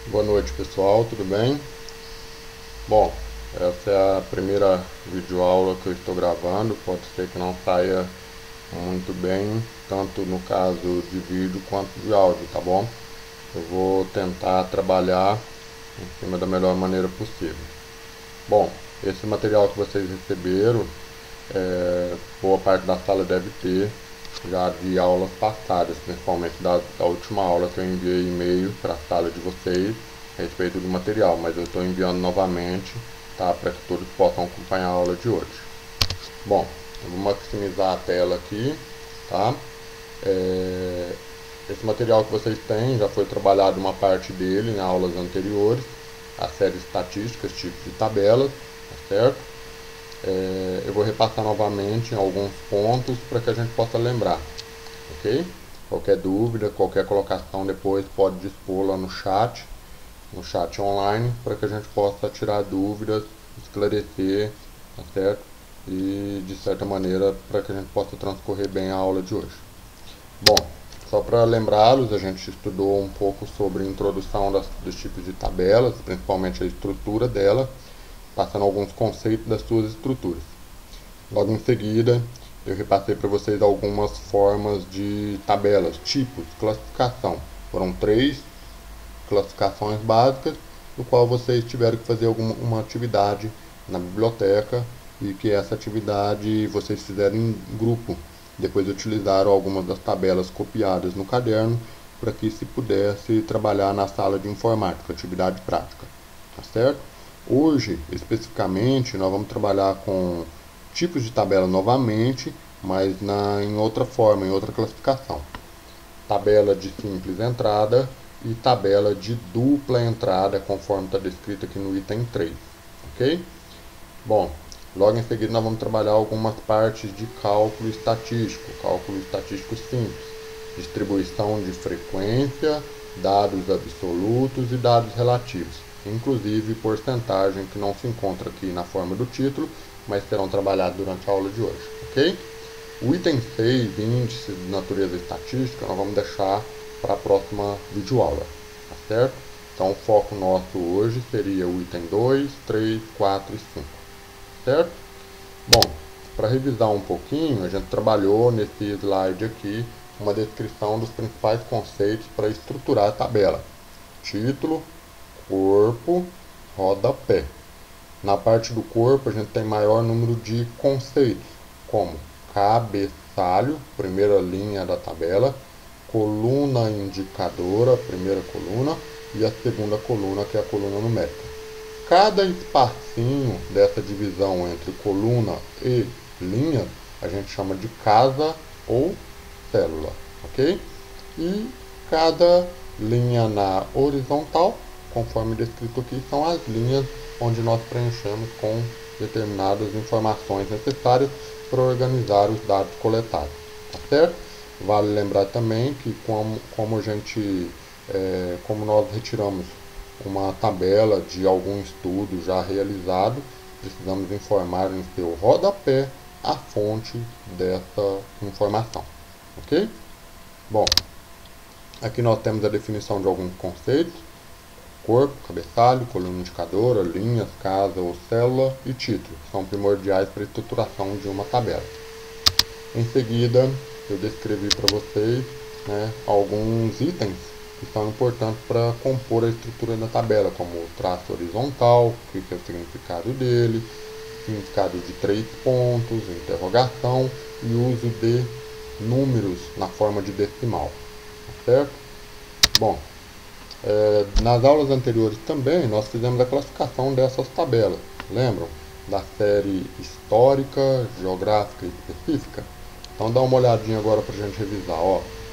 Boa noite, pessoal, tudo bem? Bom, essa é a primeira videoaula que eu estou gravando. Pode ser que não saia muito bem, tanto no caso de vídeo quanto de áudio, tá bom? Eu vou tentar trabalhar em cima da melhor maneira possível. Bom, esse material que vocês receberam, boa parte da sala deve ter já de aulas passadas, principalmente da última aula que eu enviei e-mail para a sala de vocês a respeito do material, mas eu estou enviando novamente, tá, para que todos possam acompanhar a aula de hoje. Bom, eu vou maximizar a tela aqui, tá? Esse material que vocês têm já foi trabalhado uma parte dele em aulas anteriores, a série estatísticas, tipos de tabelas, tá certo? Eu vou repassar novamente em alguns pontos para que a gente possa lembrar, ok? Qualquer dúvida, qualquer colocação depois pode dispor lá no chat online, para que a gente possa tirar dúvidas, esclarecer, tá certo? E de certa maneira para que a gente possa transcorrer bem a aula de hoje. Bom, só para lembrá-los, a gente estudou um pouco sobre a introdução dos tipos de tabelas, principalmente a estrutura dela, passando alguns conceitos das suas estruturas. Logo em seguida, eu repassei para vocês algumas formas de tabelas, tipos, classificação. Foram 3 classificações básicas, no qual vocês tiveram que fazer uma atividade na biblioteca e que essa atividade vocês fizeram em grupo. Depois utilizaram algumas das tabelas copiadas no caderno para que se pudesse trabalhar na sala de informática, atividade prática, tá certo? Hoje, especificamente, nós vamos trabalhar com tipos de tabela novamente, mas em outra forma, em outra classificação. Tabela de simples entrada e tabela de dupla entrada, conforme está descrito aqui no item 3, ok? Bom, logo em seguida nós vamos trabalhar algumas partes de cálculo estatístico simples, distribuição de frequência, dados absolutos e dados relativos, inclusive porcentagem, que não se encontra aqui na forma do título, mas serão trabalhados durante a aula de hoje, ok? O item 6, índices de natureza estatística, nós vamos deixar para a próxima videoaula, tá certo? Então o foco nosso hoje seria o item 2, 3, 4 e 5, certo? Bom, para revisar um pouquinho, a gente trabalhou nesse slide aqui uma descrição dos principais conceitos para estruturar a tabela: título, corpo, rodapé. Na parte do corpo, a gente tem maior número de conceitos, como cabeçalho, primeira linha da tabela, coluna indicadora, primeira coluna, e a segunda coluna, que é a coluna numérica. Cada espacinho dessa divisão entre coluna e linha, a gente chama de casa ou célula, ok? E cada linha na horizontal, conforme descrito aqui, são as linhas onde nós preenchemos com determinadas informações necessárias para organizar os dados coletados, tá certo? Vale lembrar também que como nós retiramos uma tabela de algum estudo já realizado, precisamos informar em seu rodapé a fonte dessa informação, ok? Bom, aqui nós temos a definição de alguns conceitos: corpo, cabeçalho, coluna indicadora, linhas, casa ou célula e título, que são primordiais para a estruturação de uma tabela. Em seguida, eu descrevi para vocês, alguns itens que são importantes para compor a estrutura da tabela, como o traço horizontal, o que é o significado dele, significado de 3 pontos, interrogação e uso de números na forma de decimal, certo? Bom, nas aulas anteriores também nós fizemos a classificação dessas tabelas, lembram? Da série histórica, geográfica e específica. Então dá uma olhadinha agora para a gente revisar.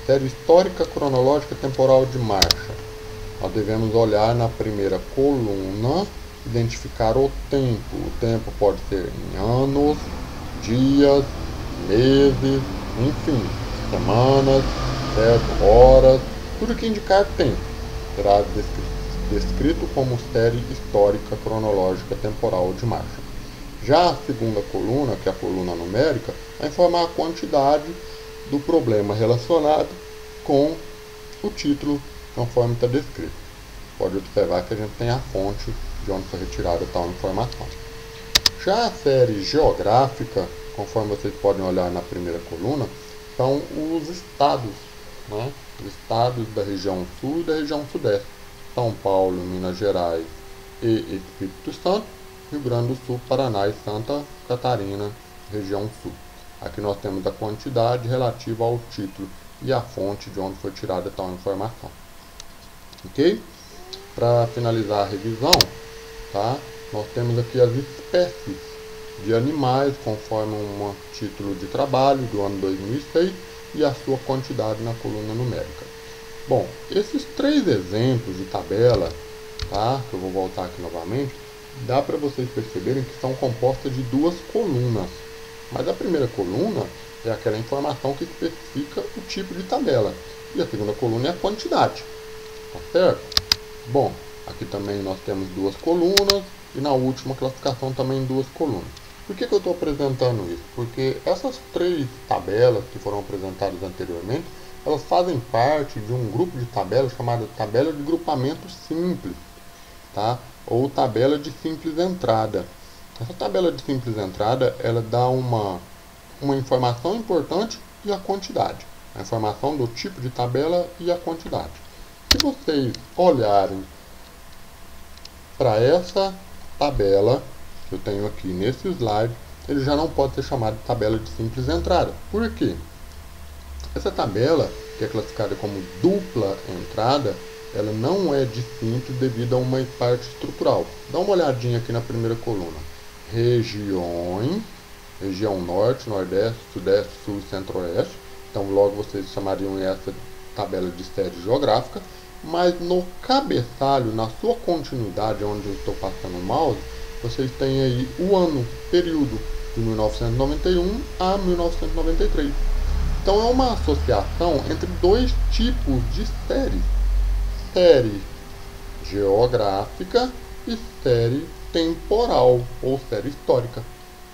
Série histórica, cronológica, temporal de marcha. Nós devemos olhar na primeira coluna, identificar o tempo. O tempo pode ser em anos, dias, meses, enfim, semanas, certo? Horas, tudo que indicar tempo será descrito como série histórica, cronológica, temporal de marcha. Já a segunda coluna, que é a coluna numérica, vai informar a quantidade do problema relacionado com o título, conforme está descrito. pode observar que a gente tem a fonte de onde foi retirada tal informação. Já a série geográfica, conforme vocês podem olhar na primeira coluna, são os estados, né? Os estados da região sul e da região sudeste. São Paulo, Minas Gerais e Espírito Santo, Rio Grande do Sul, Paraná e Santa Catarina, região sul. Aqui nós temos a quantidade relativa ao título e a fonte de onde foi tirada tal informação. Ok? Para finalizar a revisão, tá? Nós temos aqui as espécies de animais, conforme um título de trabalho do ano 2006 e a sua quantidade na coluna numérica. Bom, esses 3 exemplos de tabela, tá? Que eu vou voltar aqui novamente, dá para vocês perceberem que são compostas de 2 colunas. Mas a primeira coluna é aquela informação que especifica o tipo de tabela. E a segunda coluna é a quantidade. Tá certo? Bom, aqui também nós temos 2 colunas e na última classificação também 2 colunas. Por que eu estou apresentando isso? Porque essas 3 tabelas que foram apresentadas anteriormente, elas fazem parte de um grupo de tabelas chamada tabela de grupamento simples, tá? Ou tabela de simples entrada. Essa tabela de simples entrada, ela dá uma informação importante e a quantidade. A informação do tipo de tabela e a quantidade. Se vocês olharem para essa tabela que eu tenho aqui nesse slide, ele já não pode ser chamado de tabela de simples entrada. Por quê? Essa tabela, que é classificada como dupla entrada, ela não é de simples devido a uma parte estrutural. Dá uma olhadinha aqui na primeira coluna. Regiões, região norte, nordeste, sudeste, sul e centro-oeste. Então logo vocês chamariam essa tabela de série geográfica. Mas no cabeçalho, na sua continuidade, onde eu estou passando o mouse, vocês têm aí o ano, período de 1991 a 1993. Então é uma associação entre 2 tipos de séries. Série geográfica e série temporal, ou série histórica.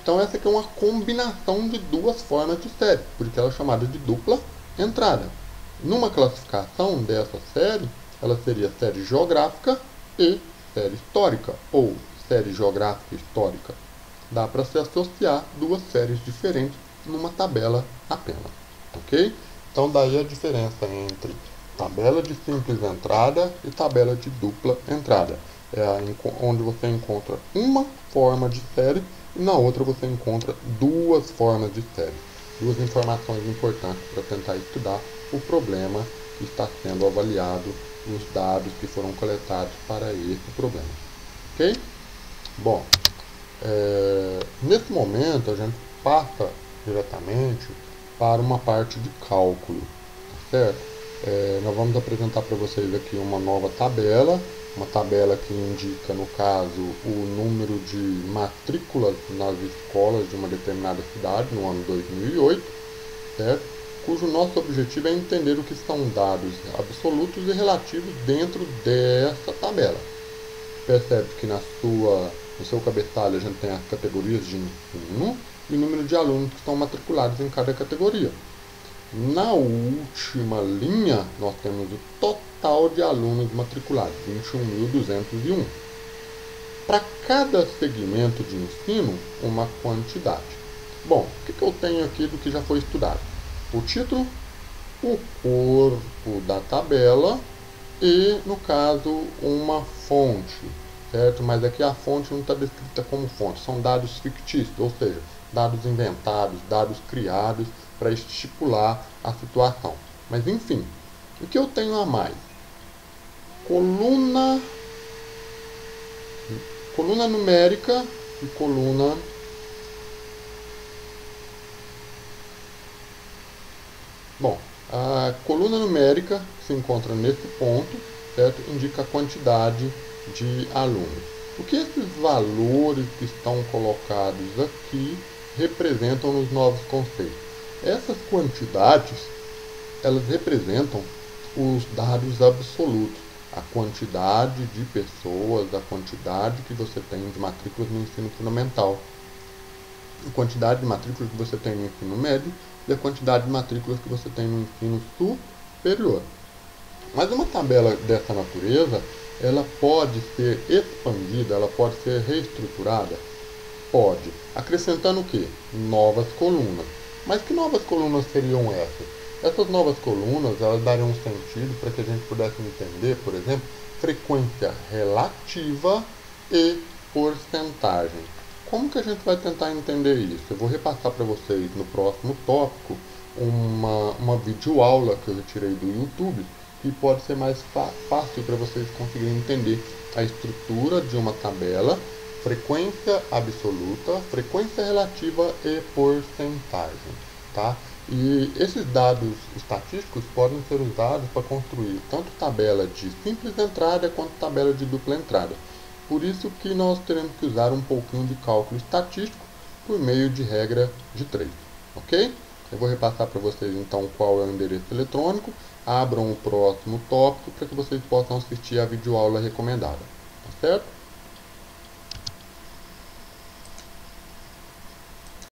Então essa aqui é uma combinação de 2 formas de série, porque ela é chamada de dupla entrada. Numa classificação dessa série, ela seria série geográfica e série histórica, ou série geográfica histórica. Dá para se associar 2 séries diferentes numa tabela apenas, ok? Então daí a diferença entre tabela de simples entrada e tabela de dupla entrada. Onde você encontra uma forma de série e na outra você encontra 2 formas de série. 2 informações importantes para tentar estudar o problema que está sendo avaliado, os dados que foram coletados para esse problema. Ok? Bom, nesse momento a gente passa diretamente para uma parte de cálculo, tá certo? Nós vamos apresentar para vocês aqui uma nova tabela, uma tabela que indica, no caso, o número de matrículas nas escolas de uma determinada cidade no ano 2008, certo? Cujo nosso objetivo é entender o que são dados absolutos e relativos dentro dessa tabela. Percebe que no seu cabeçalho a gente tem as categorias de ensino e o número de alunos que estão matriculados em cada categoria. Na última linha, nós temos o total de alunos matriculados, 21.201. Para cada segmento de ensino, uma quantidade. Bom, o que eu tenho aqui do que já foi estudado? O título, o corpo da tabela e, no caso, uma fonte, certo? Mas aqui a fonte não está descrita como fonte, são dados fictícios, ou seja, dados inventados, dados criados para estipular a situação. Mas enfim, o que eu tenho a mais? Coluna numérica e coluna Bom, a coluna numérica se encontra nesse ponto, certo? Indica a quantidade de alunos. O que esses valores que estão colocados aqui representam nos novos conceitos? Essas quantidades, elas representam os dados absolutos, a quantidade de pessoas, a quantidade que você tem de matrículas no ensino fundamental, a quantidade de matrículas que você tem no ensino médio e a quantidade de matrículas que você tem no ensino superior. Mas uma tabela dessa natureza, ela pode ser expandida, ela pode ser reestruturada? Pode. Acrescentando o quê? Novas colunas. Mas que novas colunas seriam essas? Essas novas colunas, elas dariam um sentido para que a gente pudesse entender, por exemplo, frequência relativa e porcentagem. Como que a gente vai tentar entender isso? Eu vou repassar para vocês no próximo tópico uma videoaula que eu retirei do YouTube, que pode ser mais fácil para vocês conseguirem entender a estrutura de uma tabela, frequência absoluta, frequência relativa e porcentagem, tá? E esses dados estatísticos podem ser usados para construir tanto tabela de simples entrada quanto tabela de dupla entrada. Por isso que nós teremos que usar um pouquinho de cálculo estatístico por meio de regra de 3, ok? Eu vou repassar para vocês então qual é o endereço eletrônico. Abram o próximo tópico para que vocês possam assistir a videoaula recomendada, tá certo?